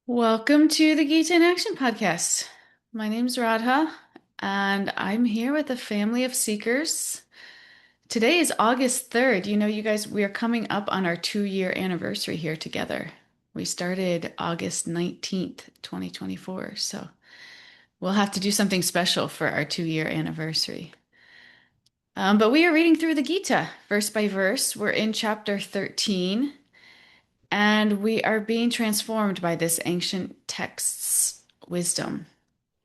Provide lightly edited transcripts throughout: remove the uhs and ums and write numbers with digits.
Welcome to the Gita in Action podcast. My name's Radha, and I'm here with a family of seekers. Today is August 3rd. You know, you guys, we are coming up on our 2-year anniversary here together. We started August 19th, 2024. So we'll have to do something special for our 2-year anniversary. But we are reading through the Gita verse by verse. We're in chapter 13. And we are being transformed by this ancient text's wisdom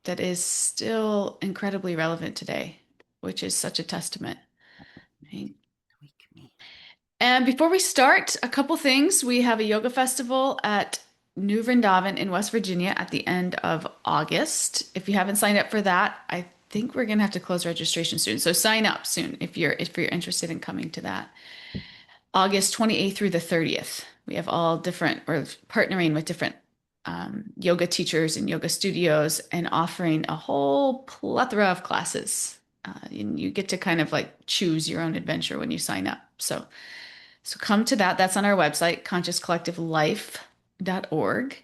that is still incredibly relevant today, which is such a testament. Right? And before we start, a couple things. We have a yoga festival at New Vrindavan in West Virginia at the end of August. If you haven't signed up for that, I think we're gonna have to close registration soon. So sign up soon if you're interested in coming to that. August 28th through the 30th. We have all different, or partnering with different yoga teachers and yoga studios and offering a whole plethora of classes. And you get to kind of like choose your own adventure when you sign up. So come to that. That's on our website, consciouscollectivelife.org.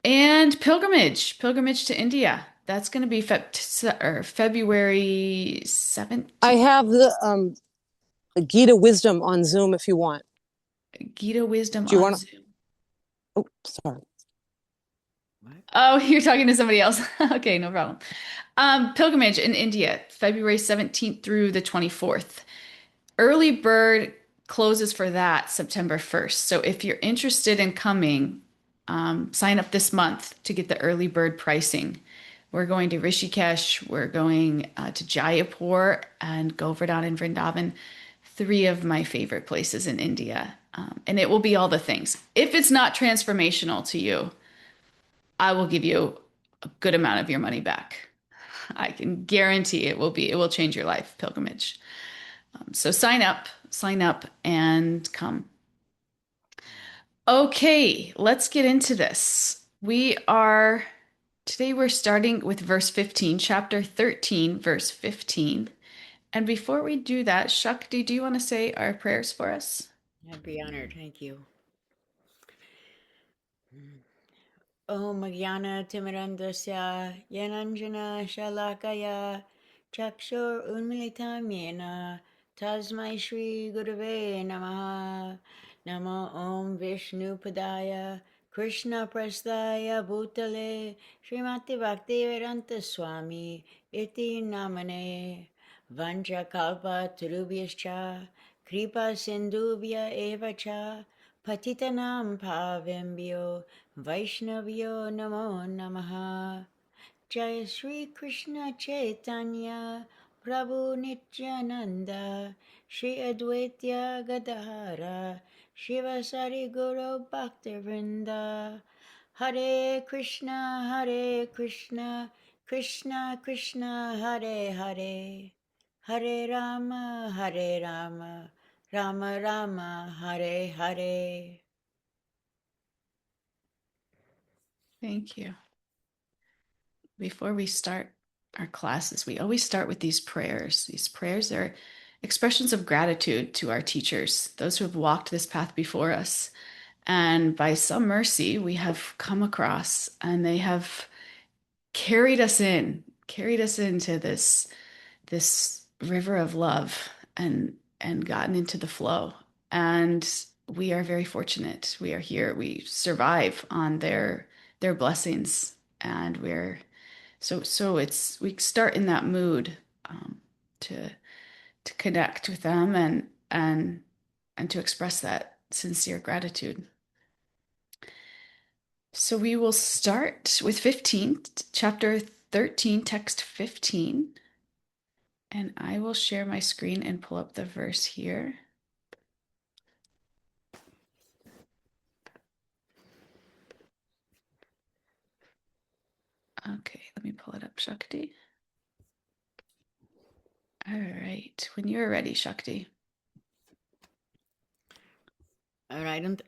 And pilgrimage to India. That's going to be February 17th. I have the Gita wisdom on Zoom if you want. Gita wisdom Do you on want to? Zoom. Oh, sorry. Oh, you're talking to somebody else. Okay, no problem. Pilgrimage in India, February 17th through the 24th. Early bird closes for that September 1st. So if you're interested in coming, sign up this month to get the early bird pricing. We're going to Rishikesh, we're going to Jaipur and Govardhan and Vrindavan, three of my favorite places in India. And it will be all the things. If it's not transformational to you, I will give you a good amount of your money back. I can guarantee it will change your life, pilgrimage. So sign up and come. Okay, let's get into this. Today we're starting with verse 15, chapter 13, verse 15. And before we do that, Shakti, do you want to say our prayers for us? I'd be honored. Thank you. Om Jnana Timirandasya Yananjana Shalakaya Chakshur Unmilitam Yena Tasmai Shri Gurave Namaha Namo Om Vishnu Padaya Krishna Prasthaya Bhutale Srimati Bhakti Vedanta Swami Iti Namane Vancha Kalpa Turubhyascha Kripa Sindhubhya Evacha Patitanam Pavembhyo Vaishnavyo Namo Namaha Jai Sri Krishna Chaitanya Prabhu Nityananda Shri Advaitya Gadahara Shiva Sari Guru Bhaktivinoda Hare Krishna Krishna Krishna Hare Hare Hare Rama Rama Rama Hare Hare. Thank you. Before we start our classes, we always start with these prayers. These prayers are expressions of gratitude to our teachers, those who have walked this path before us. And by some mercy, we have come across and they have carried us into this river of love and gotten into the flow. And we are very fortunate. We are here. We survive on their blessings, and we start in that mood to connect with them and to express that sincere gratitude. So we will start with 15, chapter 13, text 15. And I will share my screen and pull up the verse here. Okay, let me pull it up, Shakti. All right, when you're ready, Shakti. All right,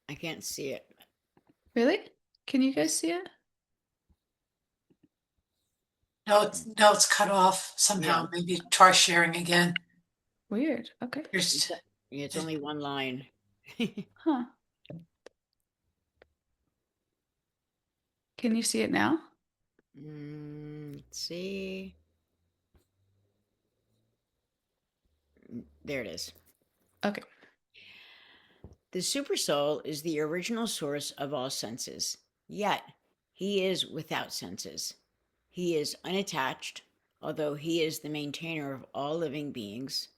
I can't see it. Really? Can you guys see it? No, it's cut off somehow. Yeah. Maybe try sharing again. Weird. Okay. It's only one line. Huh. Can you see it now? Let's see. There it is. Okay. The Supersoul is the original source of all senses, yet he is without senses. He is unattached, although he is the maintainer of all living beings.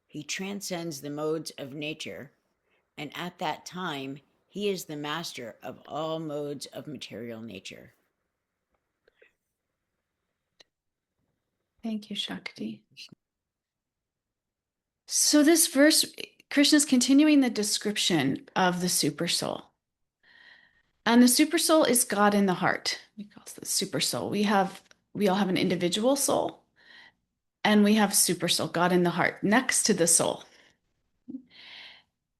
He transcends the modes of nature, and at that time, he is the master of all modes of material nature. Thank you, Shakti. So this verse, Krishna's continuing the description of the Supersoul. And the Supersoul is God in the heart. We call it the Supersoul. We all have an individual soul, and we have Supersoul, God in the heart, next to the soul.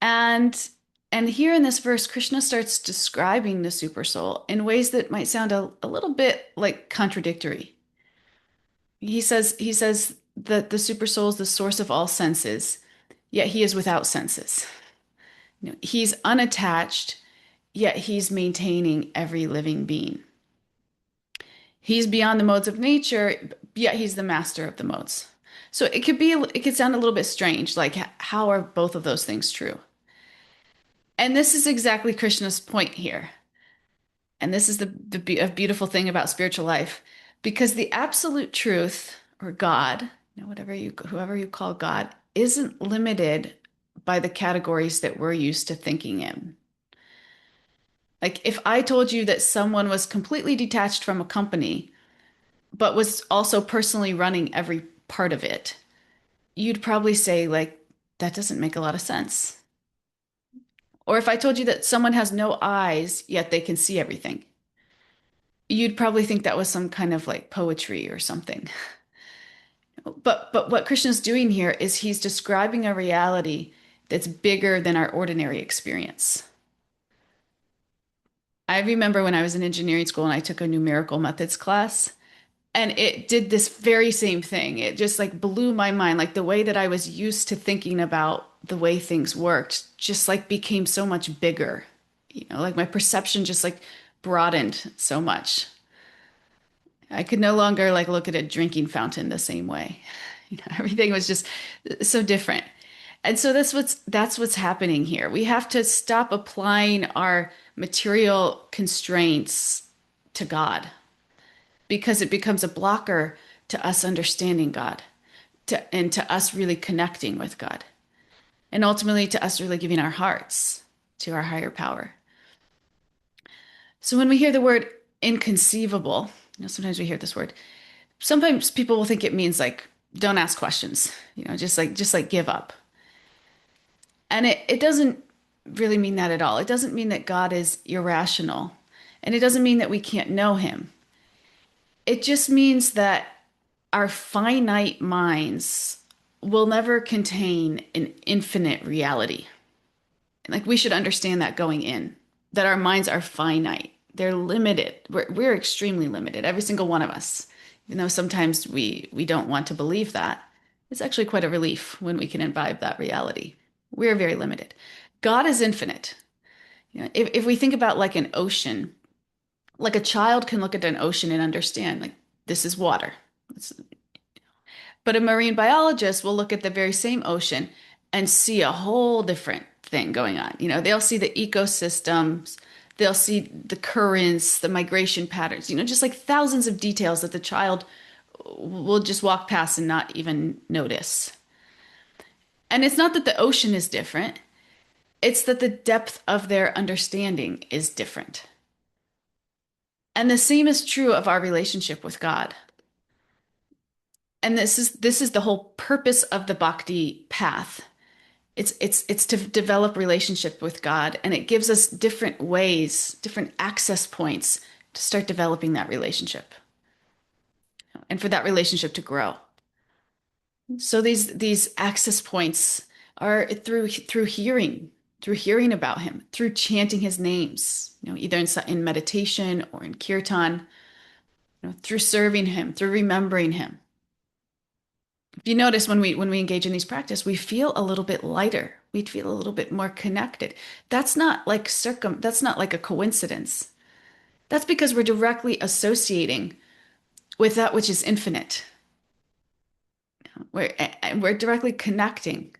And here in this verse, Krishna starts describing the Supersoul in ways that might sound a little bit like contradictory. He says that the Supersoul is the source of all senses, yet he is without senses. He's unattached, yet he's maintaining every living being. He's beyond the modes of nature, yet he's the master of the modes. So it could sound a little bit strange, like how are both of those things true? And this is exactly Krishna's point here. And this is the beautiful thing about spiritual life, because the absolute truth, or God, whoever you call God, isn't limited by the categories that we're used to thinking in. Like if I told you that someone was completely detached from a company, but was also personally running every part of it, you'd probably say, like, that doesn't make a lot of sense. Or if I told you that someone has no eyes, yet they can see everything, you'd probably think that was some kind of like poetry or something. But what Krishna's doing here is he's describing a reality that's bigger than our ordinary experience. I remember when I was in engineering school and I took a numerical methods class, and it did this very same thing. It just like blew my mind. Like the way that I was used to thinking about the way things worked just like became so much bigger. Like my perception just like broadened so much. I could no longer like look at a drinking fountain the same way. Everything was just so different. And so that's what's happening here. We have to stop applying our material constraints to God, because it becomes a blocker to us understanding God, and to us really connecting with God, and ultimately to us really giving our hearts to our higher power. So when we hear the word inconceivable, sometimes we hear this word. Sometimes people will think it means like, don't ask questions, just like give up. And it doesn't really mean that at all. It doesn't mean that God is irrational, and it doesn't mean that we can't know him. It just means that our finite minds will never contain an infinite reality. Like we should understand that going in, that our minds are finite. They're limited. We're extremely limited, every single one of us. Even though sometimes we don't want to believe that, it's actually quite a relief when we can imbibe that reality. We're very limited. God is infinite. If we think about like an ocean, like a child can look at an ocean and understand, like, this is water. But a marine biologist will look at the very same ocean and see a whole different thing going on. They'll see the ecosystems, they'll see the currents, the migration patterns, just like thousands of details that the child will just walk past and not even notice. And it's not that the ocean is different, it's that the depth of their understanding is different. And the same is true of our relationship with God. And this is the whole purpose of the Bhakti path. It's to develop relationship with God, and it gives us different ways, different access points to start developing that relationship, and for that relationship to grow. So these access points are through hearing about him, through chanting his names, either in meditation or in kirtan, through serving him, through remembering him. If you notice, when we engage in these practices, we feel a little bit lighter. We feel a little bit more connected. That's not like a coincidence. That's because we're directly associating with that which is infinite. We're directly connecting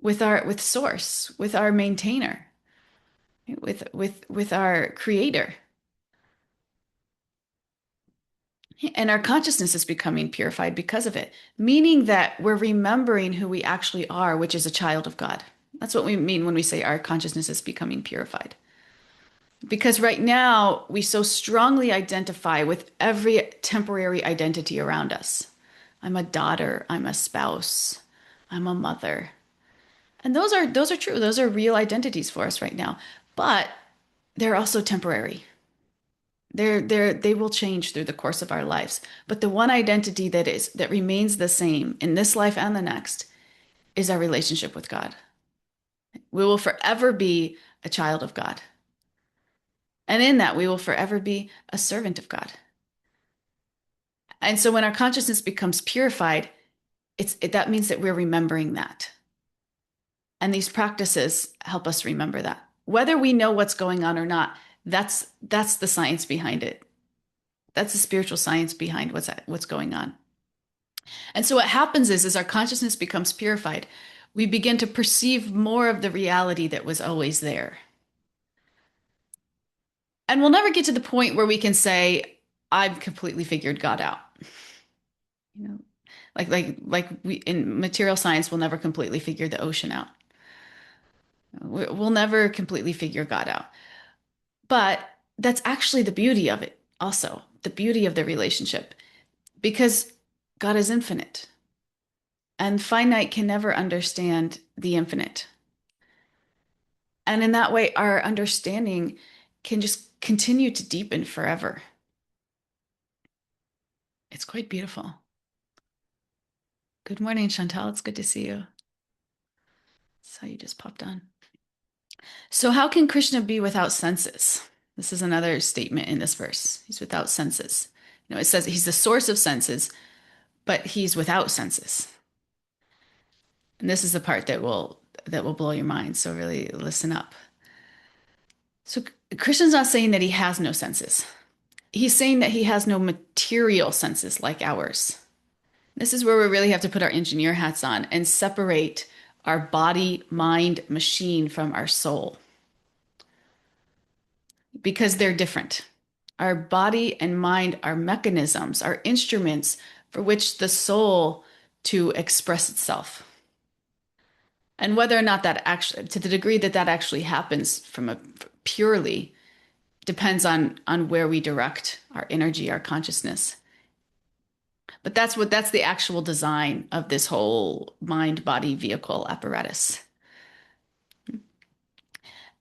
with source, with our maintainer, with our creator. And our consciousness is becoming purified because of it, meaning that we're remembering who we actually are, which is a child of God. That's what we mean when we say our consciousness is becoming purified. Because right now, we so strongly identify with every temporary identity around us. I'm a daughter, I'm a spouse, I'm a mother. And those are true. Those are real identities for us right now. But they're also temporary. They will change through the course of our lives. But the one identity that remains the same in this life and the next is our relationship with God. We will forever be a child of God. And in that, we will forever be a servant of God. And so when our consciousness becomes purified, that means that we're remembering that. And these practices help us remember that. Whether we know what's going on or not, that's the science behind it. That's the spiritual science behind what's going on. And so what happens is, as our consciousness becomes purified, we begin to perceive more of the reality that was always there. And we'll never get to the point where we can say, I've completely figured God out. You know, like we in material science, we'll never completely figure the ocean out. We'll never completely figure God out. But that's actually the beauty of it, also, the beauty of the relationship, because God is infinite, and finite can never understand the infinite. And in that way, our understanding can just continue to deepen forever. It's quite beautiful. Good morning, Chantal. It's good to see you. So you just popped on. So how can Krishna be without senses? This is another statement in this verse. He's without senses. You know, it says he's the source of senses, but he's without senses. And this is the part that will blow your mind. So really listen up. So Krishna's not saying that he has no senses. He's saying that he has no material senses like ours. This is where we really have to put our engineer hats on and separate our body, mind, machine from our soul, because they're different. Our body and mind are mechanisms, are instruments for which the soul to express itself. And whether or not that actually, to the degree that that actually happens from a purely, depends on where we direct our energy, our consciousness. But that's the actual design of this whole mind body vehicle apparatus.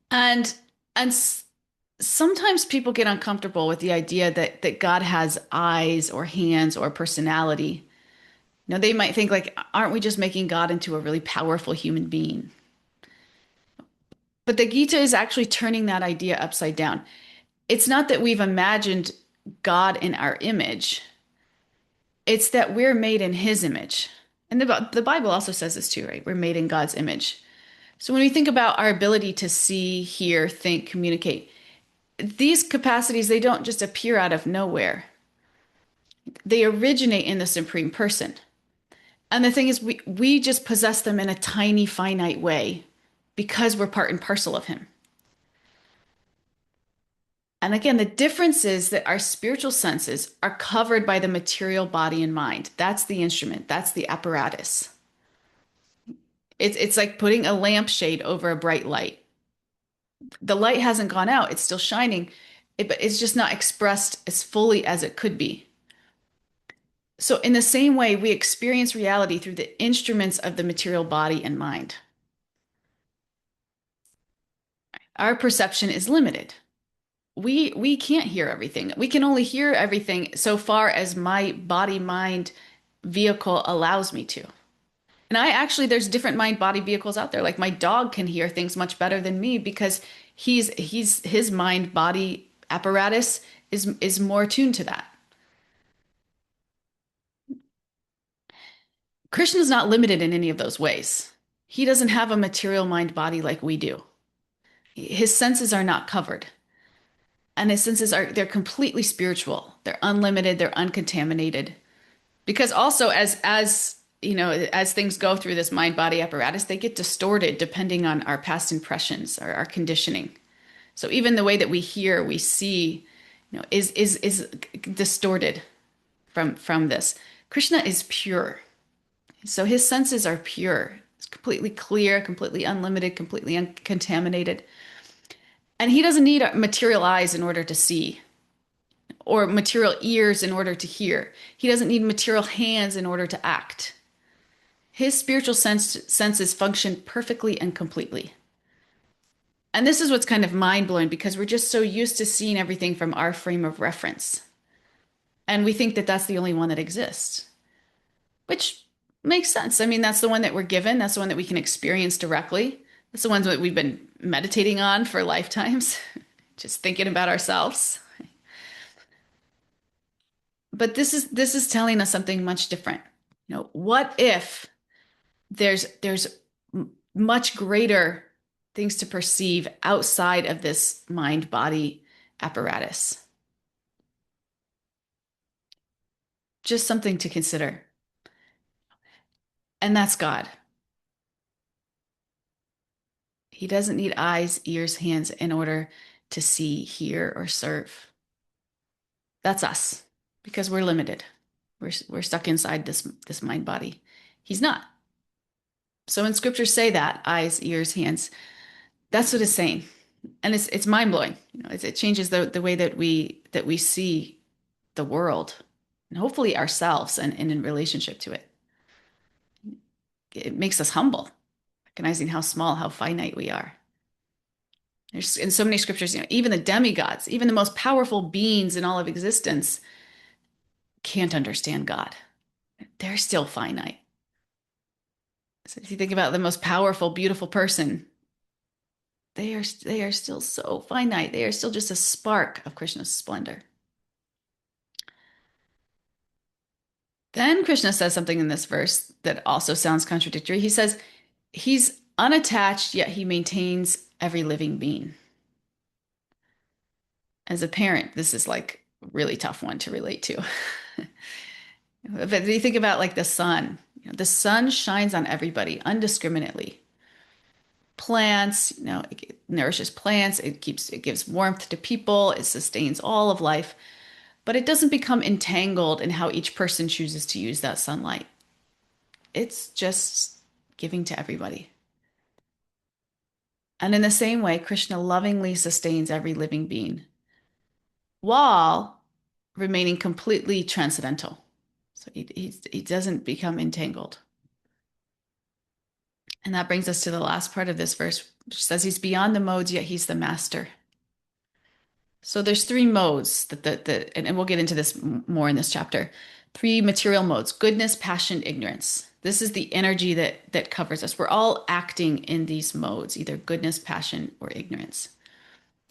And sometimes people get uncomfortable with the idea that God has eyes or hands or personality. You know, they might think like, aren't we just making God into a really powerful human being? But the Gita is actually turning that idea upside down. It's not that we've imagined God in our image. It's that we're made in his image. And the Bible also says this too, right? We're made in God's image. So when we think about our ability to see, hear, think, communicate, these capacities, they don't just appear out of nowhere. They originate in the Supreme Person. And the thing is, we just possess them in a tiny, finite way because we're part and parcel of him. And again, the difference is that our spiritual senses are covered by the material body and mind. That's the instrument. That's the apparatus. It's like putting a lampshade over a bright light. The light hasn't gone out. It's still shining, but it's just not expressed as fully as it could be. So in the same way, we experience reality through the instruments of the material body and mind. Our perception is limited. We can't hear everything. We can only hear everything so far as my body mind vehicle allows me to. And there's different mind body vehicles out there. Like my dog can hear things much better than me because his mind body apparatus is more tuned to that. Krishna's not limited in any of those ways. He doesn't have a material mind body like we do. His senses are not covered. And his senses they're completely spiritual. They're unlimited, they're uncontaminated. Because also as you know, as things go through this mind body apparatus, they get distorted depending on our past impressions or our conditioning. So even the way that we hear, we see, is distorted from this. Krishna is pure. So his senses are pure. It's completely clear, completely unlimited, completely uncontaminated. And he doesn't need material eyes in order to see, or material ears in order to hear. He doesn't need material hands in order to act. His spiritual senses function perfectly and completely. And this is what's kind of mind-blowing, because we're just so used to seeing everything from our frame of reference. And we think that that's the only one that exists, which makes sense. I mean, that's the one that we're given. That's the one that we can experience directly. That's the ones that we've been meditating on for lifetimes, just thinking about ourselves. But this is telling us something much different. What if there's much greater things to perceive outside of this mind-body apparatus? Just something to consider. And that's God. He doesn't need eyes, ears, hands in order to see, hear, or serve. That's us, because we're limited. We're stuck inside this mind body. He's not. So when scriptures say that, eyes, ears, hands, that's what it's saying. And it's mind-blowing. It changes the way that we see the world, and hopefully ourselves, and in relationship to it. It makes us humble, recognizing how small, how finite we are. There's in so many scriptures, even the demigods, even the most powerful beings in all of existence can't understand God. They're still finite. So if you think about the most powerful, beautiful person, they are still so finite. They are still just a spark of Krishna's splendor. Then Krishna says something in this verse that also sounds contradictory. He says he's unattached, yet he maintains every living being. As a parent, this is like a really tough one to relate to. But if you think about like the sun, the sun shines on everybody undiscriminately. Plants, it nourishes plants, it gives warmth to people, it sustains all of life, but it doesn't become entangled in how each person chooses to use that sunlight. It's just giving to everybody. And in the same way, Krishna lovingly sustains every living being while remaining completely transcendental. So he doesn't become entangled. And that brings us to the last part of this verse, which says he's beyond the modes, yet he's the master. So there's three modes and we'll get into this more in this chapter. Three material modes: goodness, passion, ignorance. This is the energy that covers us. We're all acting in these modes, either goodness, passion, or ignorance.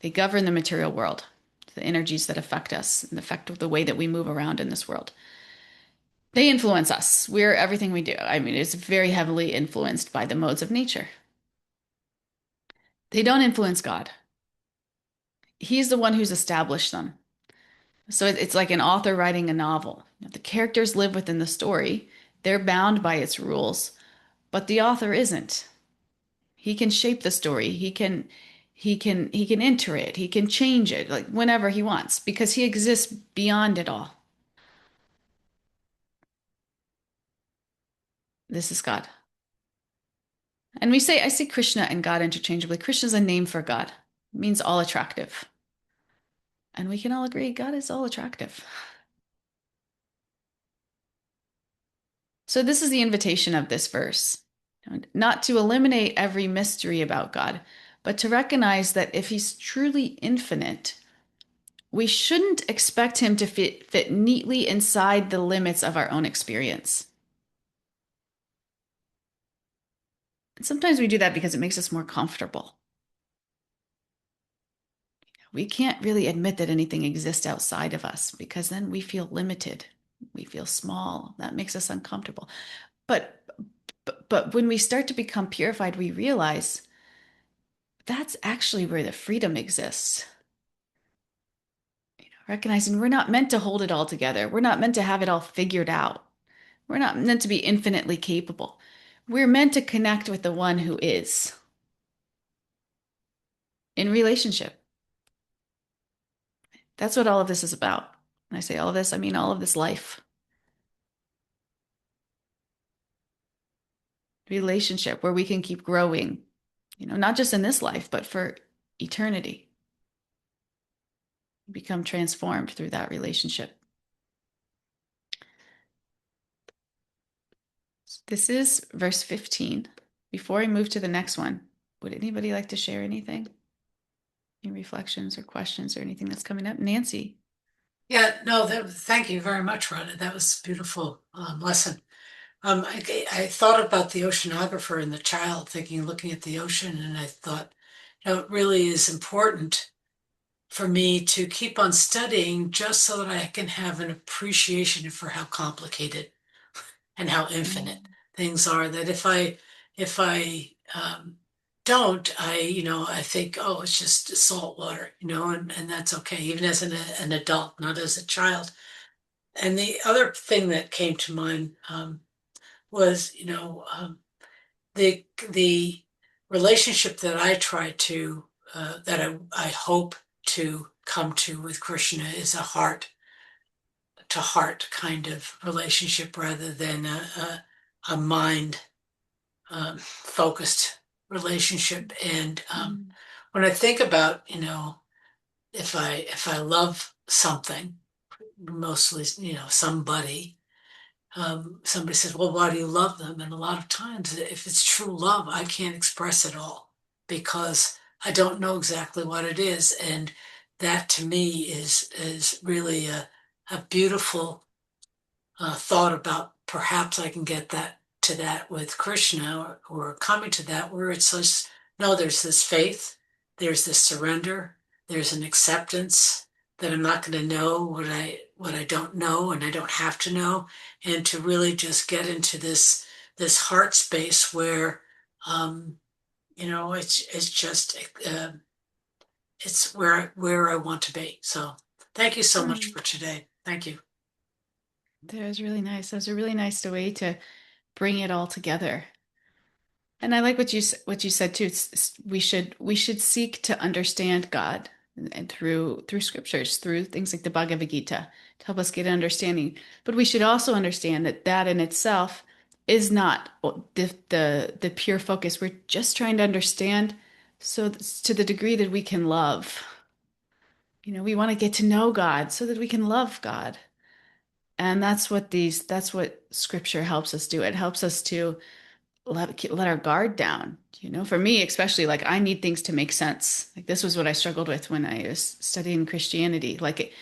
They govern the material world, the energies that affect us and affect the way that we move around in this world. They influence us. We're everything we do. I mean, it's very heavily influenced by the modes of nature. They don't influence God. He's the one who's established them. So it's like an author writing a novel. The characters live within the story. They're bound by its rules, but the author isn't. He can shape the story. He can enter it. He can change it like whenever he wants, because he exists beyond it all. This is God. And I see Krishna and God interchangeably. Krishna is a name for God. It means all attractive. And we can all agree God is all attractive. So this is the invitation of this verse. Not to eliminate every mystery about God, but to recognize that if he's truly infinite, we shouldn't expect him to fit neatly inside the limits of our own experience. And sometimes we do that because it makes us more comfortable. We can't really admit that anything exists outside of us, because then we feel limited. We feel small. That makes us uncomfortable. But when we start to become purified, we realize that's actually where the freedom exists. recognizing we're not meant to hold it all together. We're not meant to have it all figured out. We're not meant to be infinitely capable. We're meant to connect with the one who is in relationship. That's what all of this is about. When I say all of this, I mean all of this life. Relationship where we can keep growing, not just in this life, but for eternity. Become transformed through that relationship. This is verse 15. Before I move to the next one, would anybody like to share anything? Any reflections or questions or anything that's coming up? Nancy. Yeah, no, thank you very much, Rhonda. That was a beautiful lesson. I thought about the oceanographer and the child looking at the ocean, and I thought, it really is important for me to keep on studying just so that I can have an appreciation for how complicated and how infinite things are. That if I don't, I think, oh, it's just salt water, and that's okay, even as an adult, not as a child. And the other thing that came to mind was, the relationship that I try to, that I hope to come to with Krishna is a heart to heart kind of relationship rather than a mind focused relationship. And when I think about, if I love something, mostly, somebody, somebody says, well, why do you love them? And a lot of times, if it's true love, I can't express it all because I don't know exactly what it is. And that to me is really a beautiful thought about perhaps I can get that with Krishna or coming to that where it's just, no, there's this faith, there's this surrender, there's an acceptance that I'm not going to know what I don't know and I don't have to know, and to really just get into this heart space where it's just it's where I want to be. So thank you so much for today. Thank you. That was really nice. That was a really nice way to bring it all together. And I like what you said too. We should seek to understand God and through scriptures, through things like the Bhagavad-gītā to help us get an understanding. But we should also understand that in itself is not the pure focus. We're just trying to understand so to the degree that we can love. We want to get to know God so that we can love God. And that's what scripture helps us do. It helps us to let our guard down. For me, especially, like, I need things to make sense. Like, this was what I struggled with when I was studying Christianity. Like,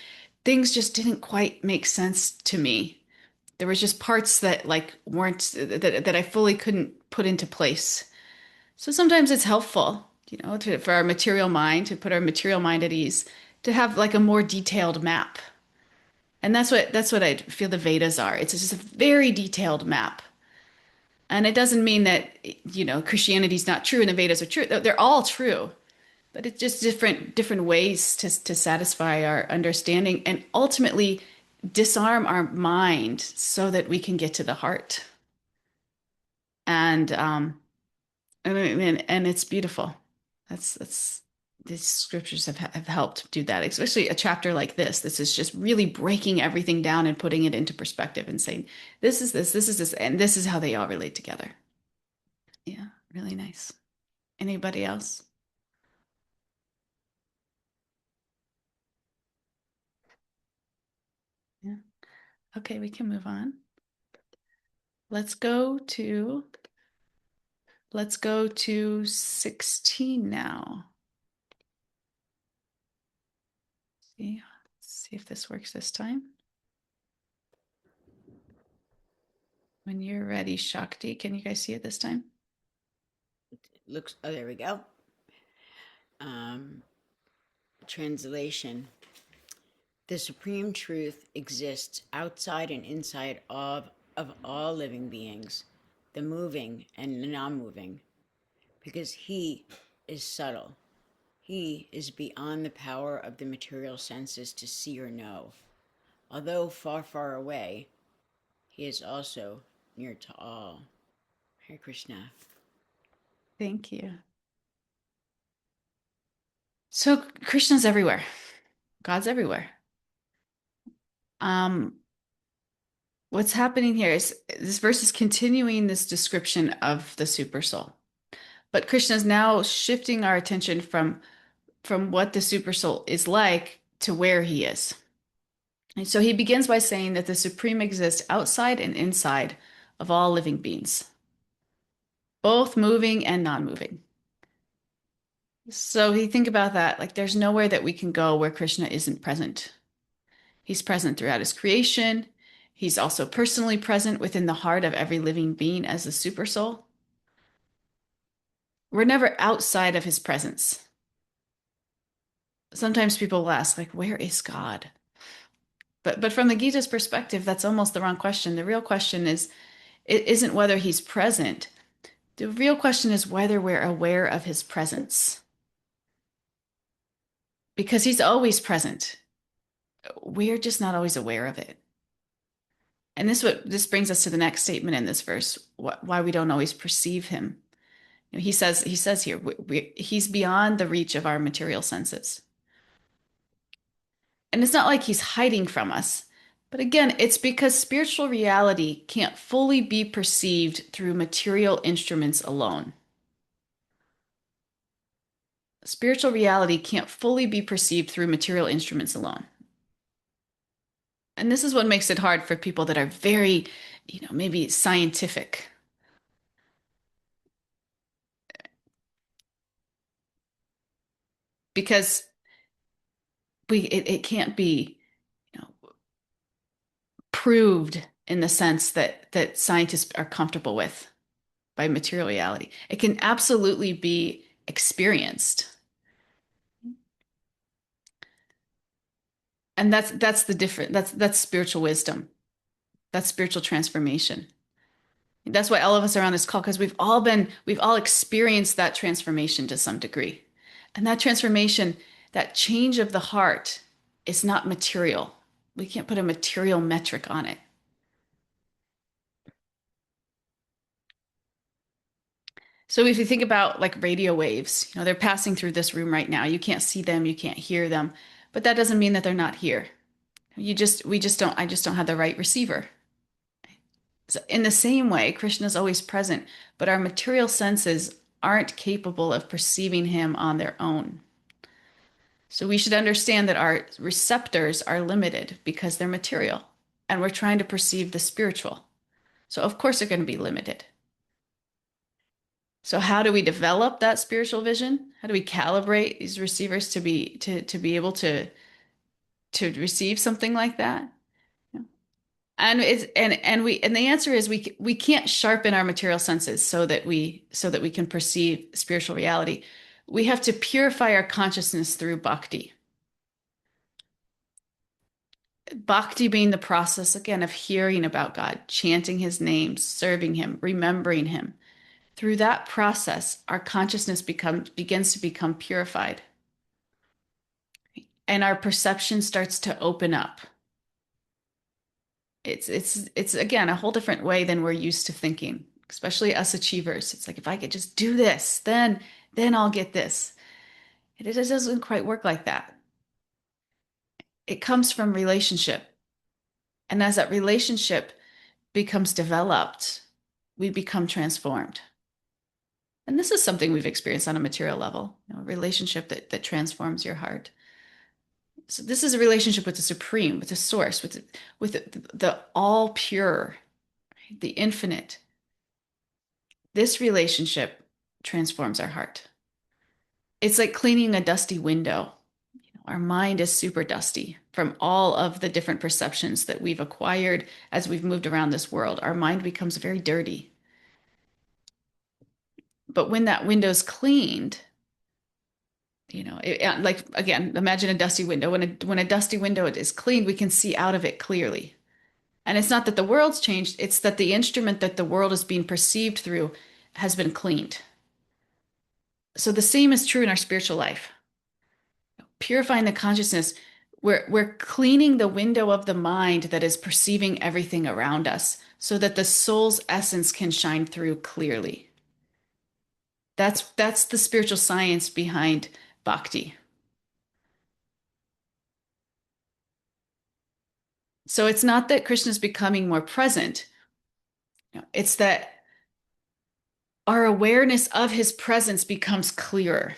things just didn't quite make sense to me. There was just parts that weren't that I fully couldn't put into place. So sometimes it's helpful, for our material mind, to put our material mind at ease, to have like a more detailed map. And that's what I feel the Vedas are. It's just a very detailed map. And it doesn't mean that, Christianity's not true and the Vedas are true. They're all true. But it's just different ways to satisfy our understanding and ultimately disarm our mind so that we can get to the heart. And and it's beautiful. That's these scriptures have helped do that, especially a chapter like this. This is just really breaking everything down and putting it into perspective and saying, this is this, and this is how they all relate together. Yeah, really nice. Anybody else? Yeah. Okay, we can move on. Let's go to 16 now. See, let's see if this works this time. When you're ready, Shakti, can you guys see it this time? Oh, there we go. Translation. The supreme truth exists outside and inside of all living beings, the moving and the non-moving, because he is subtle. He is beyond the power of the material senses to see or know. Although far, far away, he is also near to all. Hare Krishna. Thank you. So Krishna's everywhere. God's everywhere. What's happening here is this verse is continuing this description of the super soul. But Krishna is now shifting our attention from what the super soul is like to where he is. And so he begins by saying that the supreme exists outside and inside of all living beings, both moving and non-moving. So you think about that, like there's nowhere that we can go where Krishna isn't present. He's present throughout his creation. He's also personally present within the heart of every living being as the super soul. We're never outside of his presence. Sometimes people will ask, like, where is God? But from the Gita's perspective, that's almost the wrong question. The real question is, it isn't whether he's present. The real question is whether we're aware of his presence. Because he's always present. We're just not always aware of it. And this brings us to the next statement in this verse, why we don't always perceive him. He says here, he's beyond the reach of our material senses. And it's not like he's hiding from us. But again, it's because spiritual reality can't fully be perceived through material instruments alone. Spiritual reality can't fully be perceived through material instruments alone. And this is what makes it hard for people that are very, maybe scientific. Because it can't be, proved in the sense that scientists are comfortable with by material reality. It can absolutely be experienced. And that's the difference. That's spiritual wisdom. That's spiritual transformation. That's why all of us are on this call, because we've all experienced that transformation to some degree. And that transformation, that change of the heart is not material. We can't put a material metric on it. So if you think about like radio waves, they're passing through this room right now. You can't see them, you can't hear them, but that doesn't mean that they're not here. I just don't have the right receiver. So in the same way, Krishna is always present, but our material senses aren't capable of perceiving him on their own. So we should understand that our receptors are limited because they're material, and we're trying to perceive the spiritual. So of course they're going to be limited. So how do we develop that spiritual vision? How do we calibrate these receivers to be able to receive something like that? And the answer is we can't sharpen our material senses so that we can perceive spiritual reality. We have to purify our consciousness through bhakti. Bhakti being the process again of hearing about God, chanting his name, serving him, remembering him. Through that process, our consciousness begins to become purified. And our perception starts to open up. It's again a whole different way than we're used to thinking, especially us achievers. It's like if I could just do this, then I'll get this. It just doesn't quite work like that. It comes from relationship. And as that relationship becomes developed, we become transformed. And this is something we've experienced on a material level, a relationship that transforms your heart. So this is a relationship with the supreme, with the source, with the all pure, the infinite. This relationship transforms our heart. It's like cleaning a dusty window. Our mind is super dusty from all of the different perceptions that we've acquired as we've moved around this world. Our mind becomes very dirty. But when that window's cleaned, like again, imagine a dusty window. When a dusty window is cleaned, we can see out of it clearly. And it's not that the world's changed, it's that the instrument that the world is being perceived through has been cleaned. So the same is true in our spiritual life. purifying the consciousness, we're cleaning the window of the mind that is perceiving everything around us so that the soul's essence can shine through clearly. That's the spiritual science behind bhakti. So it's not that Krishna's becoming more present. No, it's that our awareness of his presence becomes clearer.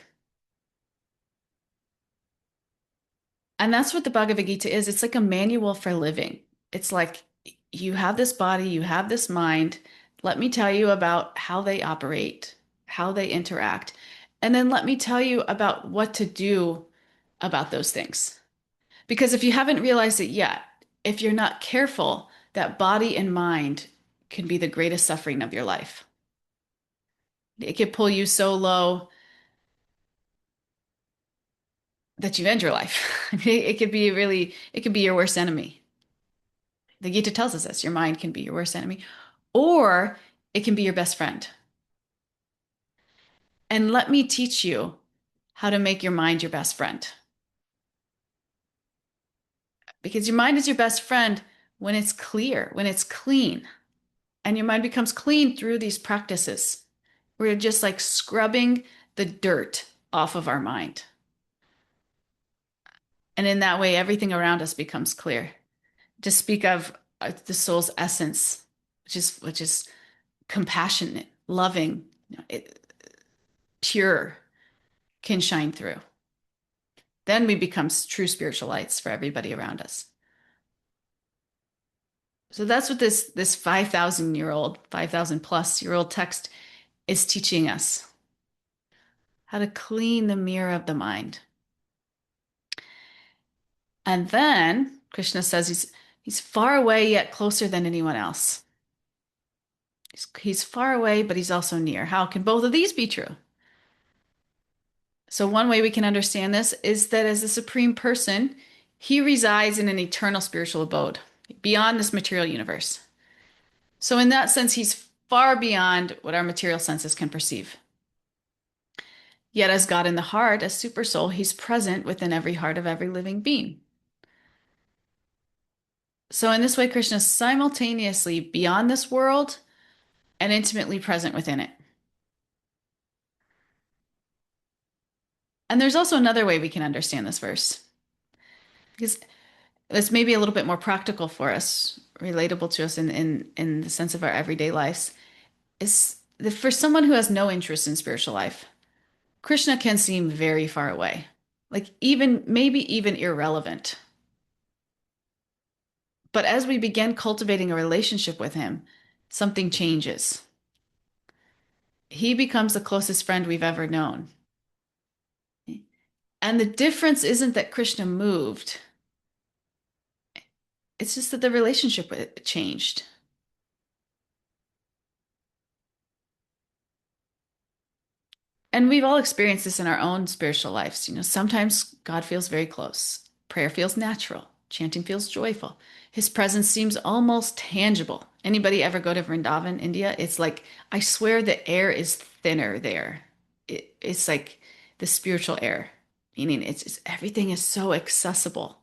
And that's what the Bhagavad-gītā is. It's like a manual for living. It's like you have this body, you have this mind. Let me tell you about how they operate, how they interact. And then let me tell you about what to do about those things. Because if you haven't realized it yet, if you're not careful, that body and mind can be the greatest suffering of your life. It could pull you so low that you end your life. It could be it could be your worst enemy. The Gita tells us this, your mind can be your worst enemy, or it can be your best friend. And let me teach you how to make your mind your best friend. Because your mind is your best friend when it's clear, when it's clean. And your mind becomes clean through these practices. We're just like scrubbing the dirt off of our mind. And in that way, everything around us becomes clear. To speak of the soul's essence, which is compassionate, loving, pure, can shine through. Then we become true spiritual lights for everybody around us. So that's what this 5,000-year-old, 5,000 plus year old text is teaching us. How to clean the mirror of the mind. And then Krishna says he's far away yet closer than anyone else. He's far away, but he's also near. How can both of these be true? So one way we can understand this is that as the supreme person, he resides in an eternal spiritual abode beyond this material universe. So in that sense, he's far beyond what our material senses can perceive. Yet as God in the heart, as super soul, he's present within every heart of every living being. So in this way, Krishna is simultaneously beyond this world and intimately present within it. And there's also another way we can understand this verse, because this may be a little bit more practical for us, relatable to us in the sense of our everyday lives, is that for someone who has no interest in spiritual life, Krishna can seem very far away, like maybe even irrelevant. But as we begin cultivating a relationship with him, something changes. He becomes the closest friend we've ever known. And the difference isn't that Krishna moved. It's just that the relationship changed. And we've all experienced this in our own spiritual lives. Sometimes God feels very close. Prayer feels natural. Chanting feels joyful. His presence seems almost tangible. Anybody ever go to Vrindavan, India? It's like, I swear the air is thinner there. It's like the spiritual air, meaning everything is so accessible.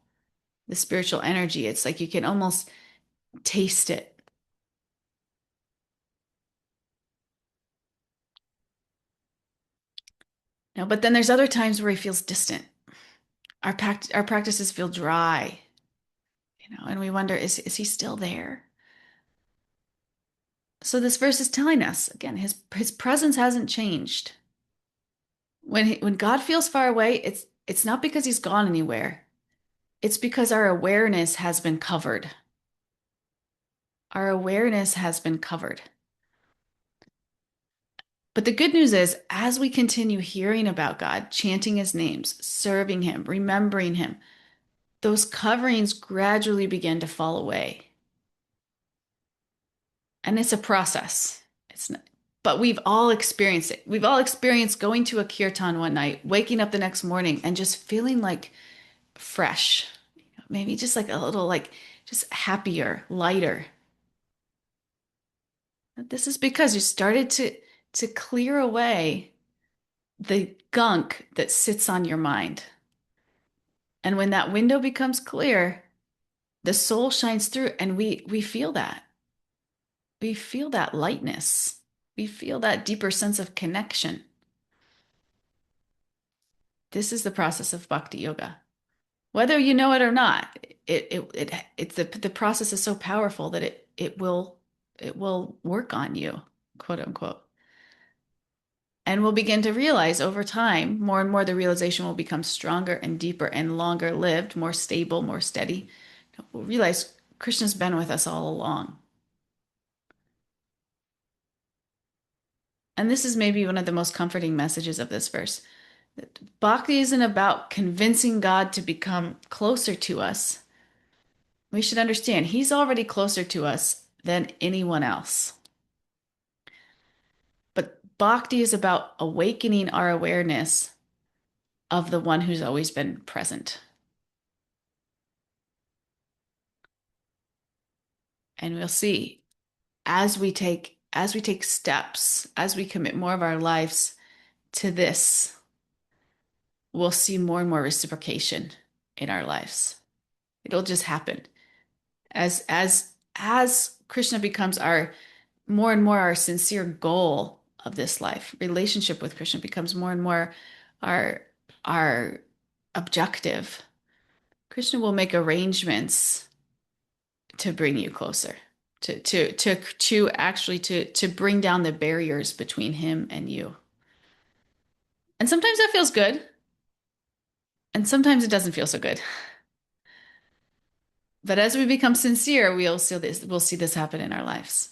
The spiritual energy, it's like you can almost taste it. No, but then there's other times where he feels distant. Our practices feel dry, and we wonder, is he still there? So this verse is telling us, again, his presence hasn't changed. When God feels far away, it's not because he's gone anywhere. It's because our awareness has been covered. Our awareness has been covered. But the good news is, as we continue hearing about God, chanting his names, serving him, remembering him, those coverings gradually begin to fall away. And it's a process. But we've all experienced it. We've all experienced going to a kirtan one night, waking up the next morning and just feeling like fresh, maybe just like a little, like just happier, lighter. This is because you started to clear away the gunk that sits on your mind. And when that window becomes clear, the soul shines through, and we feel that. We feel that lightness. We feel that deeper sense of connection. This is the process of bhakti yoga. Whether you know it or not, it's the process is so powerful that it will work on you, quote unquote. And we'll begin to realize over time, more and more, the realization will become stronger and deeper and longer lived, more stable, more steady. We'll realize Krishna's been with us all along. And this is maybe one of the most comforting messages of this verse. Bhakti isn't about convincing God to become closer to us. We should understand he's already closer to us than anyone else. But bhakti is about awakening our awareness of the one who's always been present. And we'll see as we take steps, as we commit more of our lives to this, we'll see more and more reciprocation in our lives. It'll just happen. As Krishna becomes our more and more our sincere goal of this life, relationship with Krishna becomes more and more our objective. Krishna will make arrangements to bring you closer, to actually to bring down the barriers between him and you. And sometimes that feels good, and sometimes it doesn't feel so good. But as we become sincere, we'll see this happen in our lives.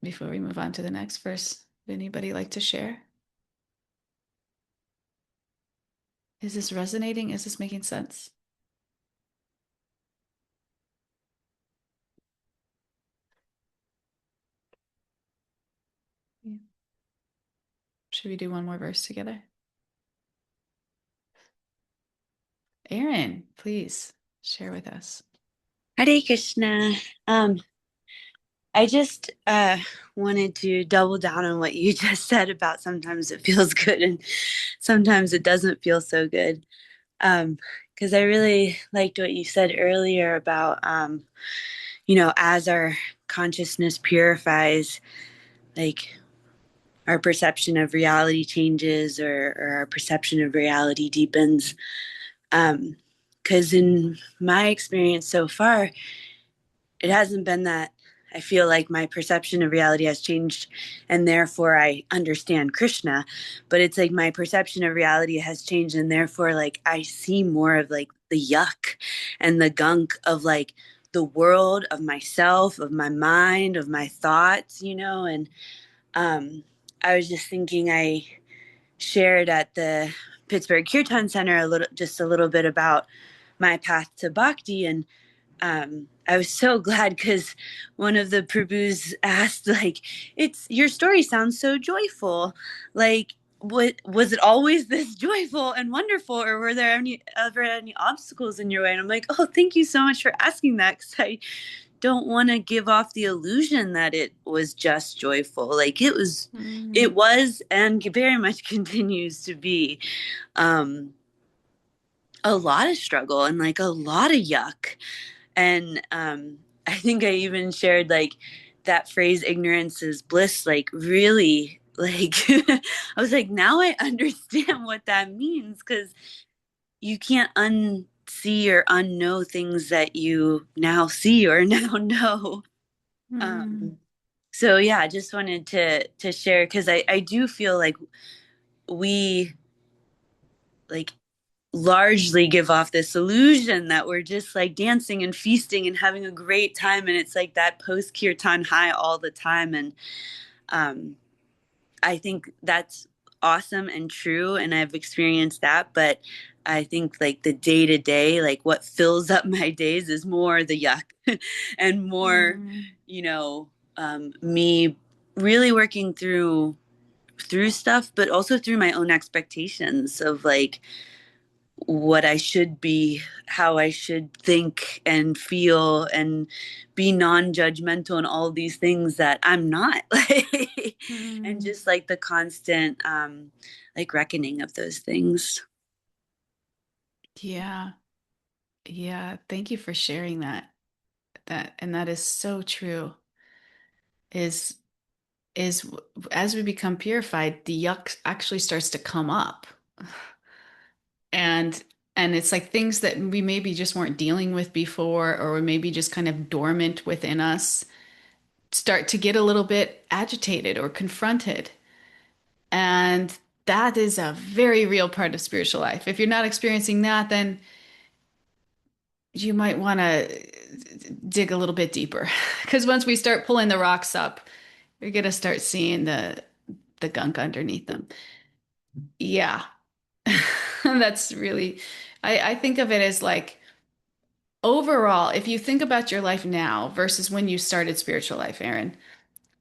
Before we move on to the next verse, would anybody like to share? Is this resonating? Is this making sense? Yeah. Should we do one more verse together? Aaron, please share with us. Hare Krishna. I just wanted to double down on what you just said about sometimes it feels good and sometimes it doesn't feel so good. Because I really liked what you said earlier about, as our consciousness purifies, like our perception of reality changes or our perception of reality deepens. Because in my experience so far, it hasn't been that I feel like my perception of reality has changed and therefore I understand Krishna, but it's like my perception of reality has changed and therefore like I see more of like the yuck and the gunk of like the world, of myself, of my mind, of my thoughts, and I was just thinking I shared at the Pittsburgh Kirtan Center a little bit about my path to bhakti, and I was so glad because one of the Prabhus asked, like, your story sounds so joyful. Like, what was it always this joyful and wonderful, or were there ever any obstacles in your way? And I'm like, oh, thank you so much for asking that, because I don't want to give off the illusion that it was just joyful. Like it was, and very much continues to be a lot of struggle and like a lot of yuck. And I think I even shared like that phrase, ignorance is bliss, like really like I was like, now I understand what that means, because you can't unsee or unknow things that you now see or now know. So yeah, I just wanted to share, because I do feel like we like largely give off this illusion that we're just like dancing and feasting and having a great time, and it's like that post kirtan high all the time. And I think that's awesome and true, and I've experienced that, but I think like the day to day, like what fills up my days is more the yuck and more me really working through stuff, but also through my own expectations of like what I should be, how I should think and feel and be non-judgmental and all these things that I'm not. And just like the constant like reckoning of those things. Yeah. Yeah. Thank you for sharing that. And that is so true. Is is as we become purified, the yuck actually starts to come up. And it's like things that we maybe just weren't dealing with before, or maybe just kind of dormant within us, start to get a little bit agitated or confronted. And that is a very real part of spiritual life. If you're not experiencing that, then you might want to dig a little bit deeper. Because once we start pulling the rocks up, you're going to start seeing the gunk underneath them. Yeah. That's really, I think of it as like overall, if you think about your life now versus when you started spiritual life, Aaron,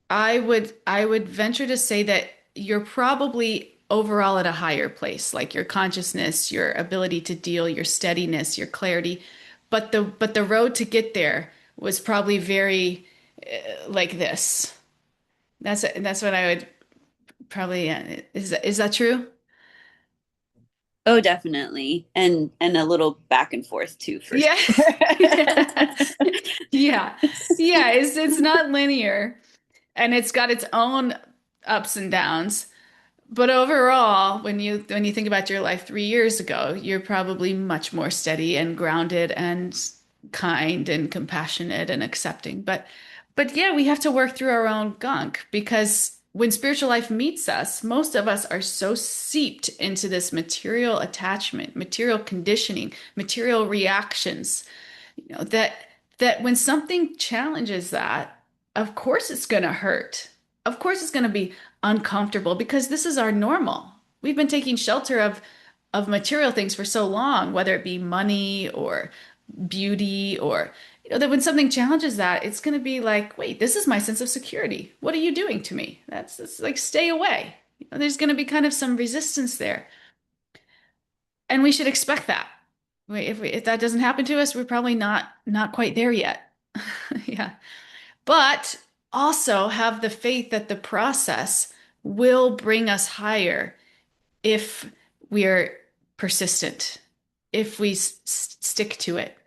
I would venture to say that you're probably overall at a higher place, like your consciousness, your ability to deal, your steadiness, your clarity. But the road to get there was probably very like this. That's what I would probably is that true? Oh, definitely. And a little back and forth too, for Yeah. sure. Yes. Yeah. Yeah, it's not linear, and it's got its own ups and downs. But overall, when you think about your life 3 years ago, you're probably much more steady and grounded and kind and compassionate and accepting. But yeah, we have to work through our own gunk, because when spiritual life meets us, most of us are so seeped into this material attachment, material conditioning, material reactions, that when something challenges that, of course it's going to hurt. Of course it's going to be uncomfortable, because this is our normal. We've been taking shelter of material things for so long, whether it be money or beauty, or that when something challenges that, it's going to be like, wait, this is my sense of security. What are you doing to me? That's like, stay away. There's going to be kind of some resistance there, and we should expect that. If that doesn't happen to us, we're probably not quite there yet. Yeah. But also have the faith that the process will bring us higher if we're persistent, if we stick to it,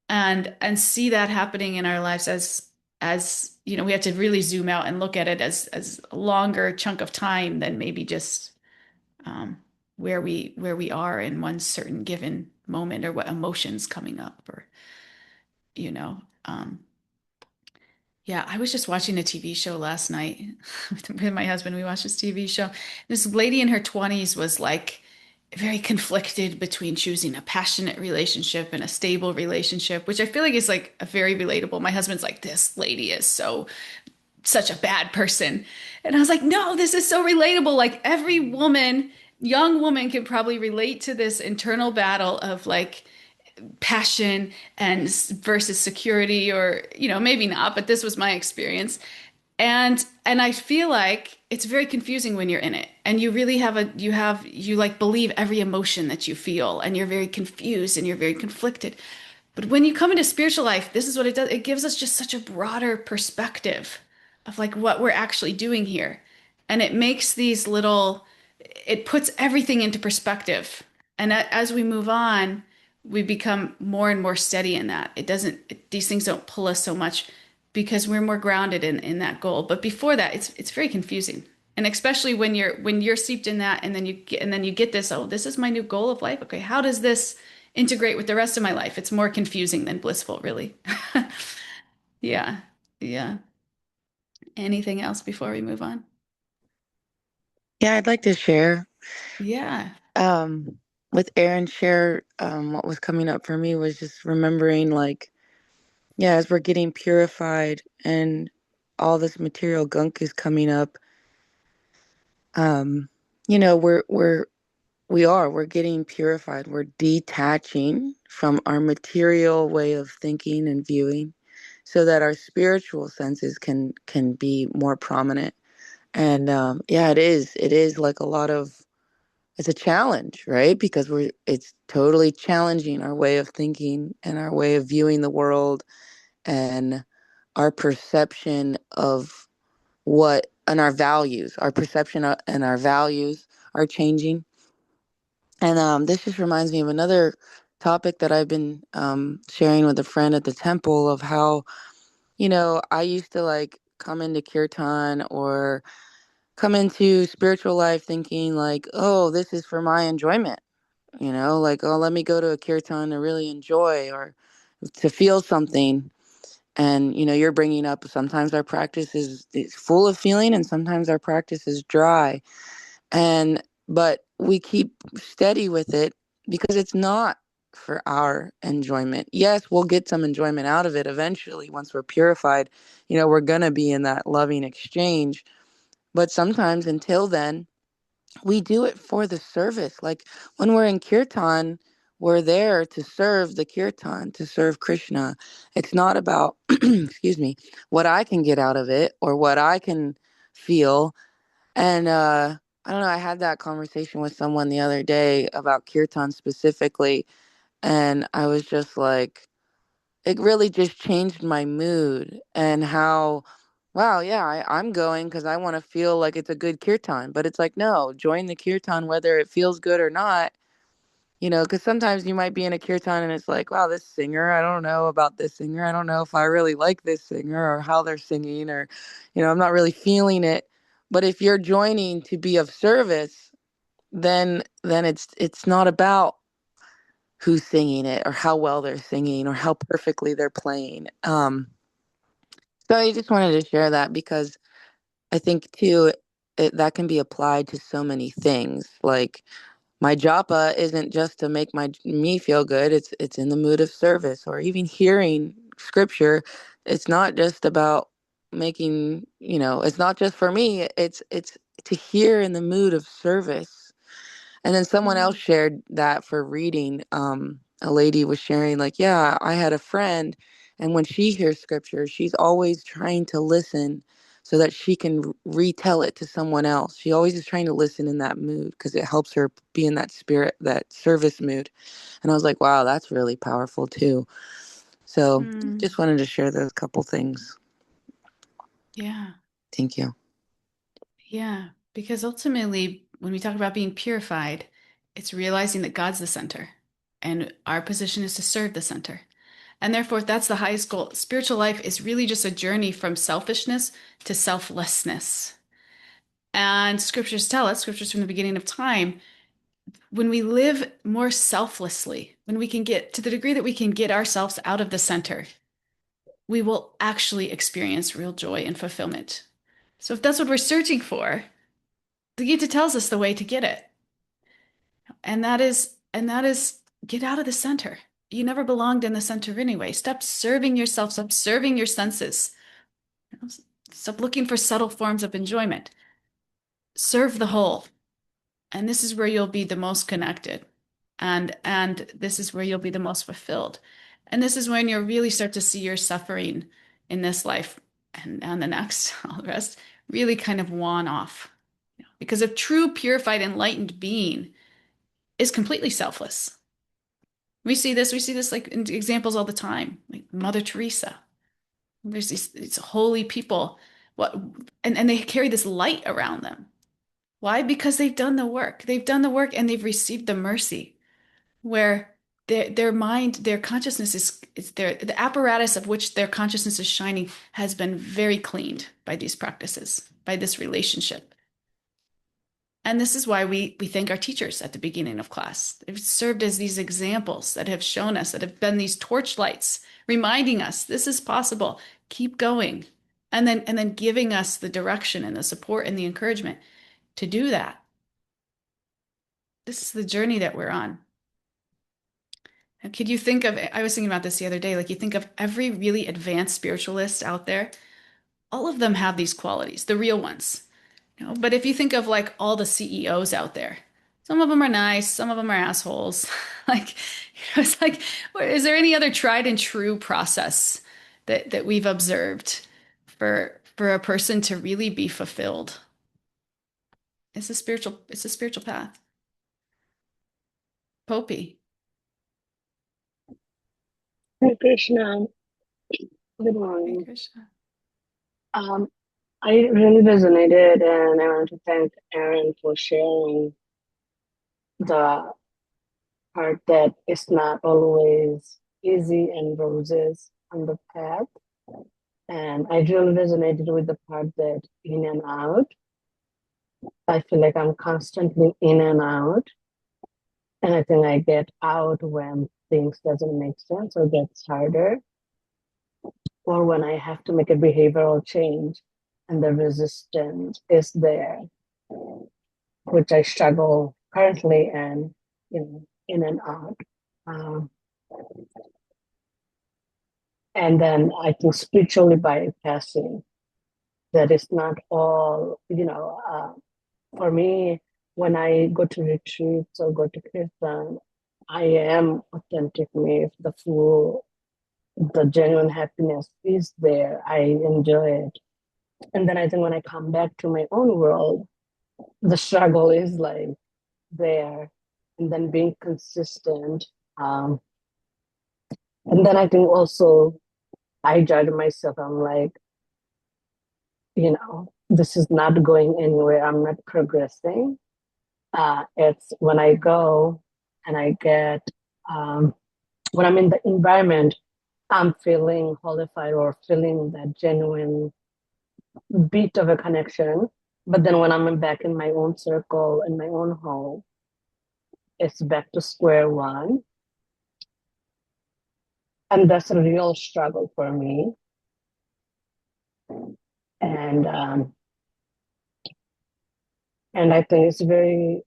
and see that happening in our lives as we have to really zoom out and look at it as a longer chunk of time than maybe just um, where we are in one certain given moment, or what emotions coming up, or you know um, yeah, I was just watching a TV show last night with my husband. We watched this TV show. This lady in her 20s was like very conflicted between choosing a passionate relationship and a stable relationship, which I feel like is like a very relatable. My husband's like, this lady is such a bad person. And I was like, no, this is so relatable. Like every woman, young woman, can probably relate to this internal battle of like passion and versus security, or maybe not, but this was my experience. And I feel like it's very confusing when you're in it, and you really you like believe every emotion that you feel, and you're very confused and you're very conflicted. But when you come into spiritual life, this is what it does. It gives us just such a broader perspective of like what we're actually doing here. And it puts everything into perspective. And as we move on, we become more and more steady in that. These things don't pull us so much, because we're more grounded in that goal. But before that, it's very confusing. And especially when you're steeped in that, and then you get this, oh, this is my new goal of life. Okay, how does this integrate with the rest of my life? It's more confusing than blissful, really. Yeah. Yeah. Anything else before we move on? Yeah, I'd like to share. Yeah. With Aaron share, what was coming up for me was just remembering, like, yeah, as we're getting purified and all this material gunk is coming up, um, we're getting purified. We're detaching from our material way of thinking and viewing, so that our spiritual senses can be more prominent. And yeah, it is like a lot of, it's a challenge, right? Because it's totally challenging our way of thinking and our way of viewing the world, and our perception of and our values, our perception and our values, are changing. And this just reminds me of another topic that I've been sharing with a friend at the temple, of how, I used to like come into kirtan or come into spiritual life thinking like, oh, this is for my enjoyment, like, oh, let me go to a kirtan to really enjoy or to feel something. And, you're bringing up sometimes our practice is full of feeling and sometimes our practice is dry. But we keep steady with it because it's not for our enjoyment. Yes, we'll get some enjoyment out of it eventually once we're purified. We're going to be in that loving exchange. But sometimes until then, we do it for the service. Like when we're in kirtan, we're there to serve the kirtan, to serve Krishna. It's not about, excuse me, what I can get out of it or what I can feel. And I don't know, I had that conversation with someone the other day about kirtan specifically. And I was just like, it really just changed my mood and how, wow, yeah, I'm going because I want to feel like it's a good kirtan. But it's like, no, join the kirtan whether it feels good or not. Because sometimes you might be in a kirtan and it's like, wow, this singer, I don't know about this singer. I don't know if I really like this singer or how they're singing, or, I'm not really feeling it. But if you're joining to be of service, then it's not about who's singing it or how well they're singing or how perfectly they're playing. So I just wanted to share that because I think too, that can be applied to so many things. Like my japa isn't just to make me feel good. It's in the mood of service, or even hearing scripture. It's not just about making, it's not just for me. It's to hear in the mood of service. And then someone else shared that for reading. A lady was sharing like, yeah, I had a friend, and when she hears scripture, she's always trying to listen so that she can retell it to someone else. She always is trying to listen in that mood because it helps her be in that spirit, that service mood. And I was like, wow, that's really powerful too. So just wanted to share those couple things. Yeah. Thank you. Yeah. Because ultimately, when we talk about being purified, it's realizing that God's the center and our position is to serve the center. And therefore, that's the highest goal. Spiritual life is really just a journey from selfishness to selflessness. And scriptures tell us, scriptures from the beginning of time, when we live more selflessly, when we can get to the degree that we can get ourselves out of the center, we will actually experience real joy and fulfillment. So if that's what we're searching for, the Gita tells us the way to get it. And that is get out of the center. You never belonged in the center anyway. Stop serving yourself, stop serving your senses. Stop looking for subtle forms of enjoyment. Serve the whole. And this is where you'll be the most connected. And this is where you'll be the most fulfilled. And this is when you'll really start to see your suffering in this life and the next, all the rest, really kind of wan off. Because a true, purified, enlightened being is completely selfless. We see this like in examples all the time, like Mother Teresa. There's these holy people, what, and they carry this light around them. Why? Because they've done the work. They've done the work and they've received the mercy where their mind, their consciousness is the apparatus of which their consciousness is shining has been very cleaned by these practices, by this relationship. And this is why we thank our teachers at the beginning of class. They've served as these examples that have shown us, that have been these torch lights, reminding us this is possible. Keep going. And then giving us the direction and the support and the encouragement to do that. This is the journey that we're on. And could you think of, I was thinking about this the other day, like you think of every really advanced spiritualist out there, all of them have these qualities, the real ones. But if you think of like all the CEOs out there, some of them are nice, some of them are assholes. Like, it's like, is there any other tried and true process that we've observed for a person to really be fulfilled? It's a spiritual path. Popey. Hare Krishna. Good Hare morning. Krishna. I really resonated, and I want to thank Aaron for sharing. the part that it's not always easy and roses on the path. And I really resonated with the part that in and out. I feel like I'm constantly in and out. And I think I get out when things doesn't make sense or gets harder, or when I have to make a behavioral change and the resistance is there, which I struggle currently and in and out. Um, and then I think spiritually bypassing that is not all, for me, when I go to retreats or go to kirtan, I am authentic me. If the genuine happiness is there, I enjoy it. And then I think when I come back to my own world, the struggle is like there, and then being consistent. And then I think also I judge myself. I'm like, this is not going anywhere. I'm not progressing. It's when I go and I get, when I'm in the environment, I'm feeling holified or feeling that genuine bit of a connection. But then when I'm back in my own circle, in my own home, it's back to square one. And that's a real struggle for me. And I think it's very,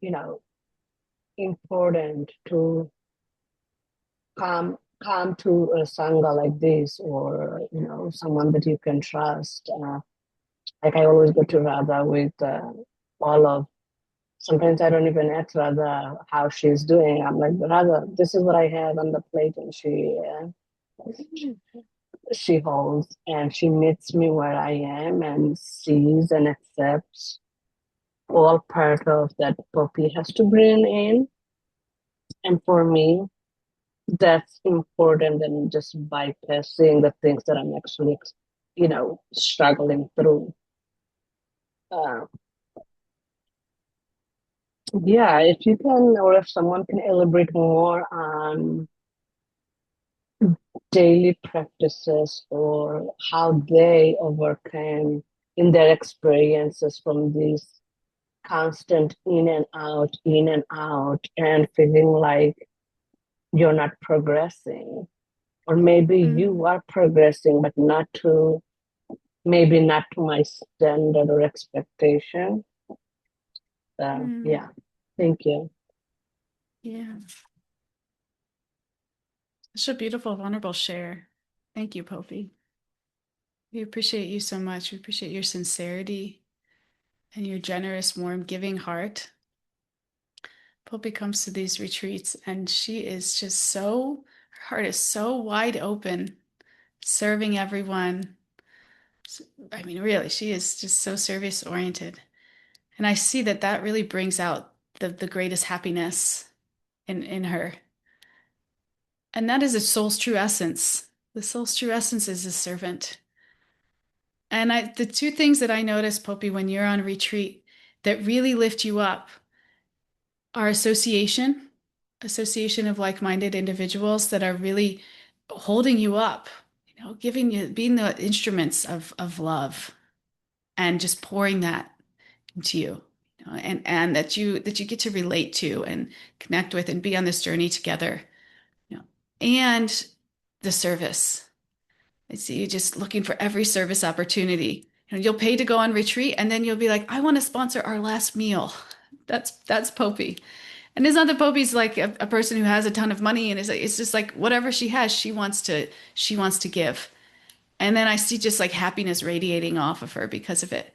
important to come to a sangha like this, or someone that you can trust. Like I always go to Radha with all of. Sometimes I don't even ask Radha how she's doing. I'm like, Radha, this is what I have on the plate, and she holds and she meets me where I am and sees and accepts all part of that puppy has to bring in. And for me, that's important than just bypassing the things that I'm actually, struggling through. Uh, yeah, if you can, or if someone can elaborate more on daily practices or how they overcame in their experiences from these constant in and out, and feeling like you're not progressing, or maybe you are progressing, but maybe not to my standard or expectation. Yeah, thank you. Yeah. Such a beautiful, vulnerable share. Thank you, Poppy. We appreciate you so much. We appreciate your sincerity and your generous, warm, giving heart. Poppy comes to these retreats and she is just her heart is so wide open, serving everyone. I mean, really, she is just so service oriented. And I see that really brings out the greatest happiness in her. And that is a soul's true essence. The soul's true essence is a servant. And the two things that I notice, Poppy, when you're on retreat that really lift you up are association of like-minded individuals that are really holding you up, giving you, being the instruments of love and just pouring that into you, and that you get to relate to and connect with and be on this journey together, and the service. I see you just looking for every service opportunity. You'll pay to go on retreat, and then you'll be like, I want to sponsor our last meal. That's Poppy. And it's not that Poppy's like a person who has a ton of money, and it's just like whatever she has, she wants to give. And then I see just like happiness radiating off of her because of it.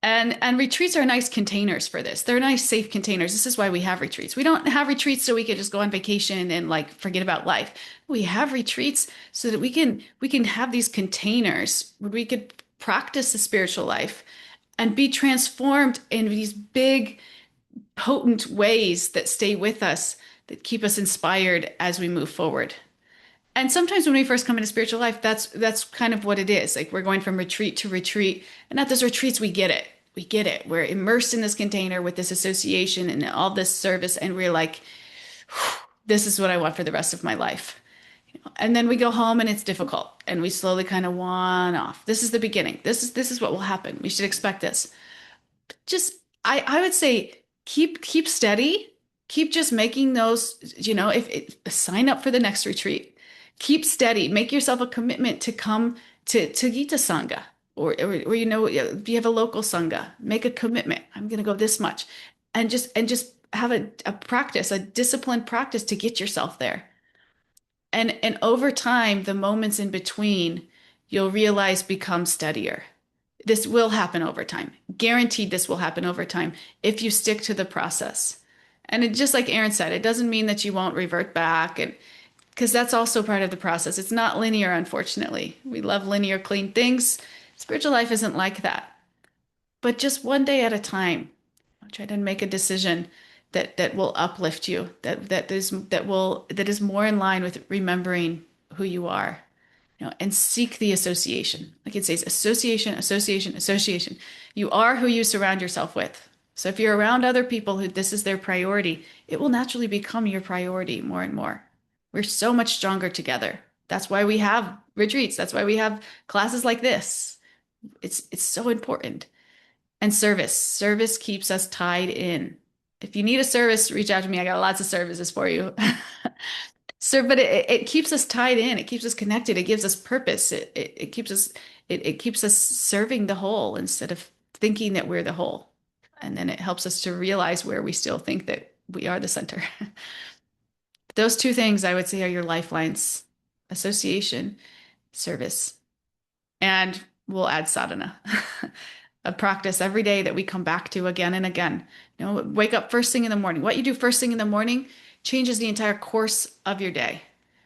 And retreats are nice containers for this. They're nice, safe containers. This is why we have retreats. We don't have retreats so we can just go on vacation and like forget about life. We have retreats so that we can have these containers where we could practice the spiritual life and be transformed in these big, potent ways that stay with us, that keep us inspired as we move forward. And sometimes when we first come into spiritual life, that's kind of what it is. Like we're going from retreat to retreat, and at those retreats we get it. We get it. We're immersed in this container with this association and all this service, and we're like, this is what I want for the rest of my life. And then we go home and it's difficult, and we slowly kind of wan off. This is the beginning. This is what will happen. We should expect this. Just I would say keep steady. Keep just making those, if sign up for the next retreat. Keep steady. Make yourself a commitment to come to Gita Sangha, or if you have a local Sangha, make a commitment. I'm going to go this much, and just have a practice, a disciplined practice to get yourself there. And over time, the moments in between, you'll realize become steadier. This will happen over time. Guaranteed this will happen over time if you stick to the process. And just like Aaron said, it doesn't mean that you won't revert back, and because that's also part of the process. It's not linear, unfortunately. We love linear, clean things. Spiritual life isn't like that. But just one day at a time, try to make a decision that will uplift you, that is more in line with remembering who you are, and seek the association. Like it says, association, association, association. You are who you surround yourself with. So if you're around other people who this is their priority, it will naturally become your priority more and more. We're so much stronger together. That's why we have retreats. That's why we have classes like this. It's so important. And service keeps us tied in. If you need a service, reach out to me. I got lots of services for you. But it keeps us tied in. It keeps us connected. It gives us purpose. It keeps us serving the whole instead of thinking that we're the whole. And then it helps us to realize where we still think that we are the center. Those two things I would say are your lifelines: association, service, and we'll add sadhana. A practice every day that we come back to again and again. Wake up first thing in the morning. What you do first thing in the morning changes the entire course of your day.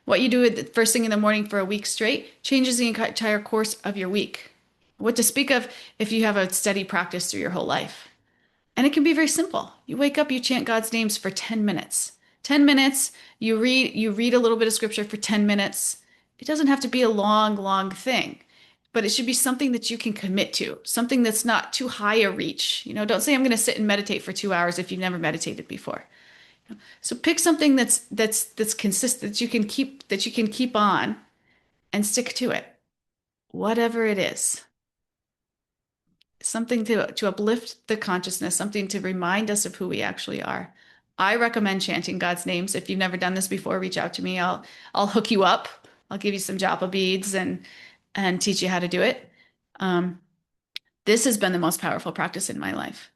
What you do the first thing in the morning for a week straight changes the entire course of your week. What to speak of if you have a steady practice through your whole life. And it can be very simple. You wake up, you chant God's names for 10 minutes. 10 minutes, you read a little bit of scripture for 10 minutes. It doesn't have to be a long, long thing. But it should be something that you can commit to, something that's not too high a reach. Don't say I'm going to sit and meditate for 2 hours if you've never meditated before. So pick something that's consistent, that you can keep on and stick to it, whatever it is. Something to uplift the consciousness, something to remind us of who we actually are. I recommend chanting God's names. If you've never done this before, reach out to me. I'll hook you up. I'll give you some japa beads and teach you how to do it. This has been the most powerful practice in my life.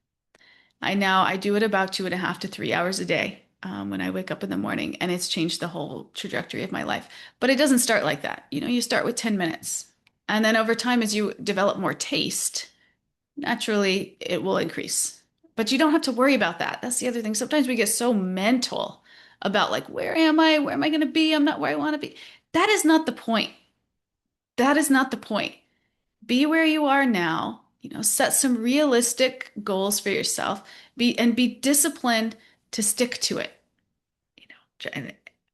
I do it about 2.5 to 3 hours a day when I wake up in the morning, and it's changed the whole trajectory of my life. But it doesn't start like that. You start with 10 minutes. And then over time, as you develop more taste, naturally it will increase. But you don't have to worry about that. That's the other thing. Sometimes we get so mental about like, where am I? Where am I going to be? I'm not where I want to be. That is not the point. That is not the point. Be where you are now, set some realistic goals for yourself, be disciplined to stick to it,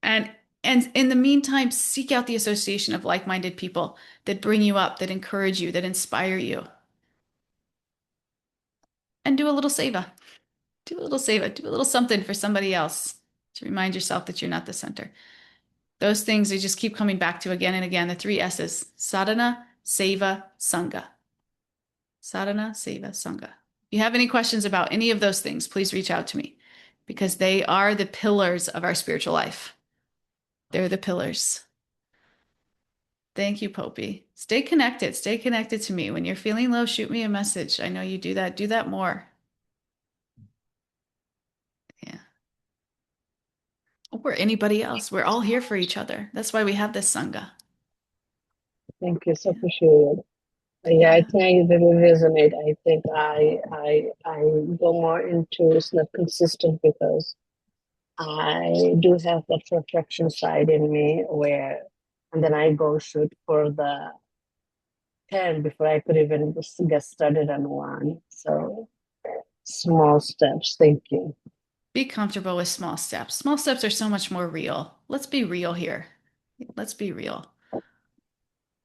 and in the meantime, seek out the association of like-minded people that bring you up, that encourage you, that inspire you. And do a little seva. Do a little seva. Do a little something for somebody else to remind yourself that you're not the center. Those things you just keep coming back to again and again. The 3 S's: sadhana, seva, sangha. Sadhana, seva, sangha. If you have any questions about any of those things, please reach out to me, because they are the pillars of our spiritual life. They're the pillars. Thank you, Popey. Stay connected. Stay connected to me. When you're feeling low, shoot me a message. I know you do that. Do that more. Yeah. Or anybody else. We're all here for each other. That's why we have this Sangha. Thank you. So appreciate it. Yeah, I think it really resonate. I think I go more into it's not consistent because I do have that perfection side in me and then I go shoot for the 10 before I could even just get started on one. So small steps. Thank you. Be comfortable with small steps. Small steps are so much more real. Let's be real here. Let's be real.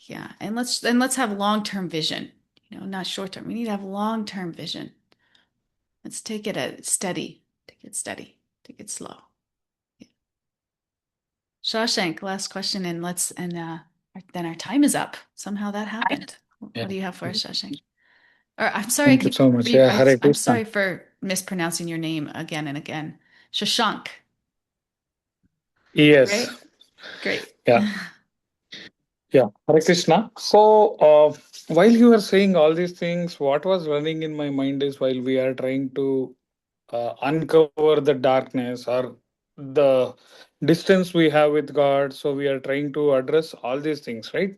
Yeah, and let's have long-term vision. not short term. We need to have long-term vision. Let's take it steady, take it steady, take it slow. Yeah. Shawshank, last question, and then our time is up. Somehow that happened. Yeah. What do you have for us, Shawshank? Or I'm sorry, Thank you so much. Yeah, Hare I'm Krishna. sorry for mispronouncing your name again and again. Shashank, Yes. right? Great. Yeah. Yeah. Hare Krishna. So, while you were saying all these things, what was running in my mind is while we are trying to uncover the darkness or the distance we have with God, so we are trying to address all these things, right?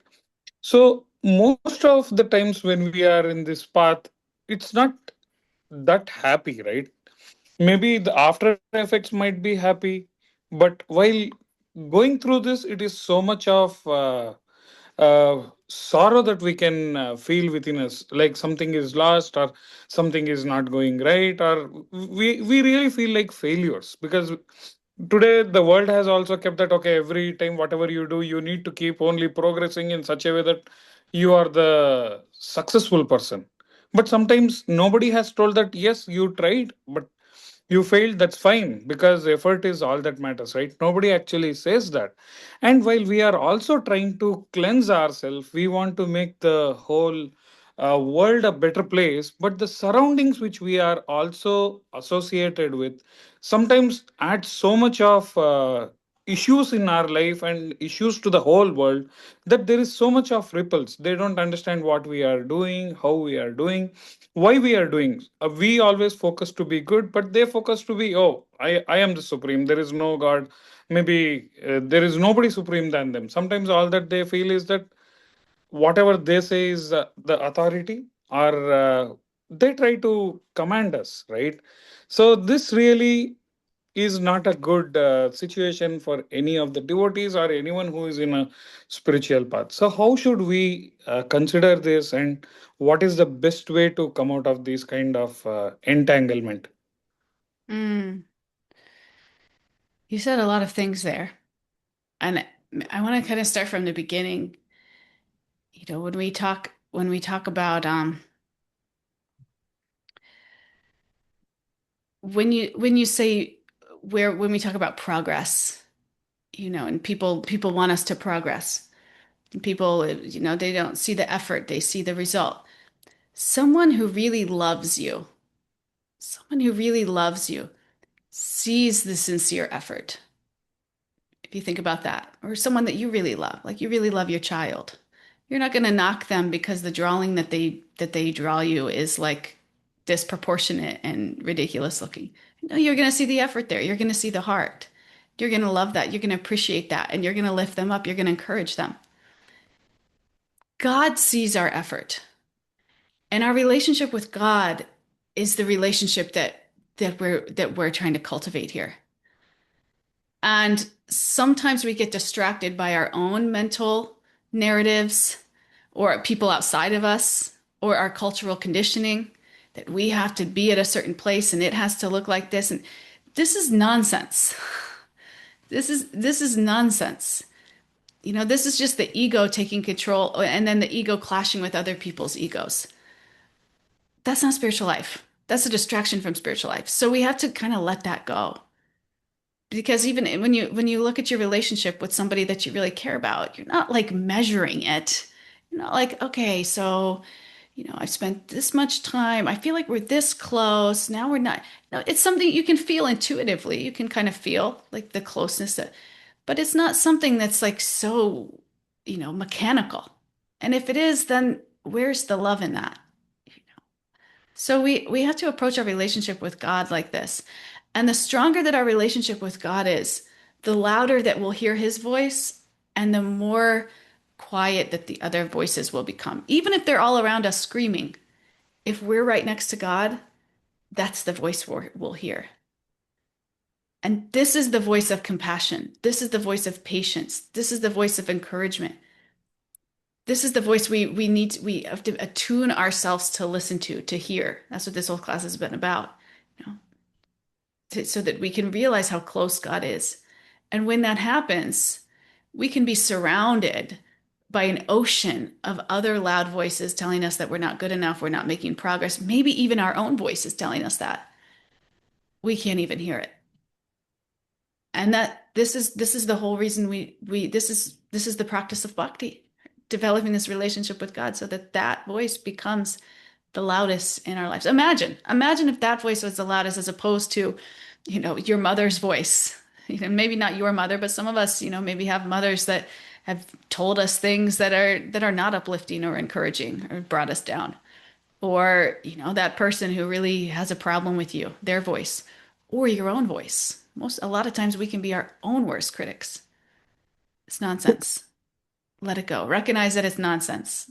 So, most of the times when we are in this path, it's not that happy, right? Maybe the after effects might be happy, but while going through this, it is so much of sorrow that we can feel within us, like something is lost or something is not going right, or we really feel like failures, because today the world has also kept that okay, every time whatever you do, you need to keep only progressing in such a way that you are the successful person. But sometimes nobody has told that yes, you tried, but you failed, that's fine, because effort is all that matters, right? Nobody actually says that. And while we are also trying to cleanse ourselves, we want to make the whole world a better place, but the surroundings which we are also associated with sometimes add so much of issues in our life and issues to the whole world, that there is so much of ripples. They don't understand what we are doing, how we are doing, why we are doing. We always focus to be good, but they focus to be, oh, I am the supreme, there is no God, maybe there is nobody supreme than them. Sometimes all that they feel is that whatever they say is the authority, or they try to command us, right? So this really is not a good situation for any of the devotees or anyone who is in a spiritual path. So how should we consider this, and what is the best way to come out of this kind of entanglement? Mm, you said a lot of things there. And I want to kind of start from the beginning. When we talk about when you say when we talk about progress, and people want us to progress. And people, they don't see the effort, they see the result. Someone who really loves you, someone who really loves you sees the sincere effort. If you think about that, or someone that you really love, like you really love your child, you're not going to knock them because the drawing that they draw you is like disproportionate and ridiculous looking. No, you're going to see the effort there. You're going to see the heart. You're going to love that. You're going to appreciate that, and you're going to lift them up. You're going to encourage them. God sees our effort, and our relationship with God is the relationship that we're trying to cultivate here. And sometimes we get distracted by our own mental narratives or people outside of us or our cultural conditioning that we have to be at a certain place and it has to look like this. And this is nonsense. This is nonsense. This is just the ego taking control and then the ego clashing with other people's egos. That's not spiritual life. That's a distraction from spiritual life. So we have to kind of let that go. Because even when you look at your relationship with somebody that you really care about, you're not like measuring it. You're not like, okay, so I've spent this much time. I feel like we're this close. Now we're not. No, it's something you can feel intuitively. You can kind of feel like the closeness but it's not something that's like so, mechanical. And if it is, then where's the love in that? So we have to approach our relationship with God like this. And the stronger that our relationship with God is, the louder that we'll hear his voice and the more quiet that the other voices will become. Even if they're all around us screaming, if we're right next to God, that's the voice we'll hear. And this is the voice of compassion. This is the voice of patience. This is the voice of encouragement. This is the voice we have to attune ourselves to listen to hear. That's what this whole class has been about, so that we can realize how close God is. And when that happens, we can be surrounded by an ocean of other loud voices telling us that we're not good enough, we're not making progress, maybe even our own voices telling us that. We can't even hear it. And that this is the whole reason this is the practice of bhakti, developing this relationship with God so that that voice becomes the loudest in our lives. Imagine if that voice was the loudest as opposed to, your mother's voice. Maybe not your mother, but some of us, maybe have mothers that have told us things that are not uplifting or encouraging or brought us down. Or, that person who really has a problem with you, their voice, or your own voice. A lot of times we can be our own worst critics. It's nonsense. Let it go. Recognize that it's nonsense.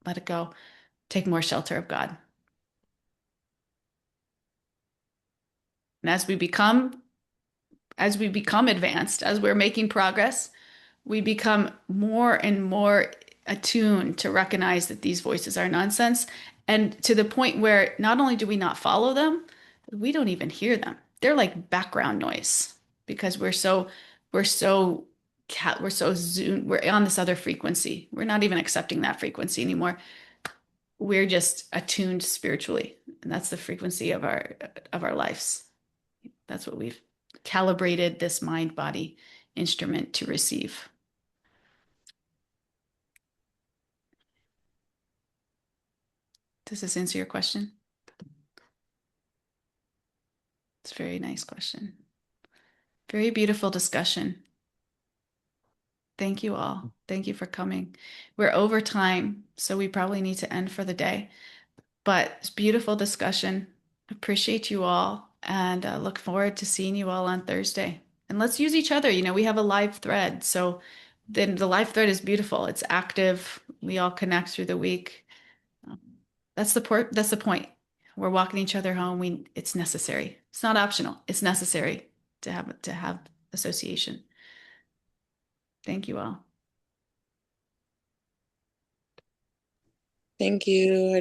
Let it go. Take more shelter of God. And as we become advanced, as we're making progress, we become more and more attuned to recognize that these voices are nonsense, and to the point where not only do we not follow them, we don't even hear them. They're like background noise because we're so zoomed, we're on this other frequency. We're not even accepting that frequency anymore. We're just attuned spiritually, and that's the frequency of our lives. That's what we've calibrated this mind-body instrument to receive. Does this answer your question? It's a very nice question. Very beautiful discussion. Thank you all. Thank you for coming. We're over time, so we probably need to end for the day. But it's beautiful discussion. Appreciate you all, and look forward to seeing you all on Thursday. And let's use each other. We have a live thread, so then the live thread is beautiful. It's active. We all connect through the week. That's the point. We're walking each other home. It's necessary. It's not optional. It's necessary to have association. Thank you all. Thank you.